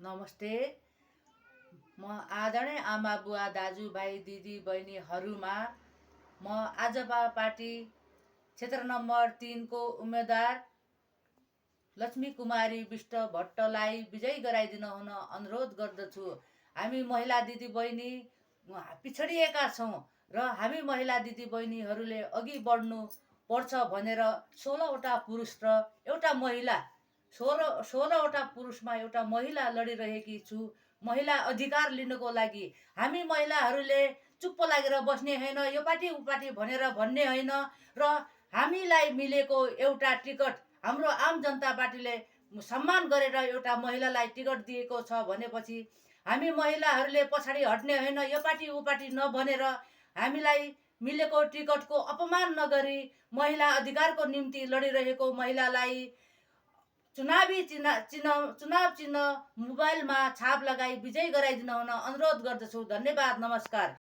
नमस्ते। म आदरणीय आमा बुवा दाजुभाइ दिदी बहिनीहरूमा म आजपा पार्टी क्षेत्र नम्बर 3 को उम्मेदवार लक्ष्मी कुमारी विष्ट भट्टलाई विजयी गराइदिन हुन अनुरोध गर्दछु। हामी महिला दिदी बहिनी पिछडिएका छौँ र हामी महिला दिदी बहिनीहरूले अघि बढ्नु पर्छ भनेर 16वटा पुरुष र एउटा महिला 16वटा पुरुषमा एउटा महिला लडिरहेकी छु। महिला अधिकार लिनको लागि हामी महिलाहरूले चुप्प लागेर बस्ने होइन, यो पार्टी उ पार्टी भनेर भन्ने होइन र हामीलाई मिलेको एउटा टिकट हाम्रो आम जनता पार्टीले सम्मान गरेर एउटा महिलालाई टिकट दिएको छ भनेपछि हामी महिलाहरूले पछाडि हट्ने होइन, यो पार्टी उ पार्टी नभनेर हामीलाई मिलेको टिकटको अपमान नगरी महिला अधिकारको निम्ति लडिरहेको महिलालाई चुनाव चिन्ह मोबाइलमा छाप लगाई विजय गराइदिन हुन अनुरोध गर्दछु। धन्यवाद, नमस्कार।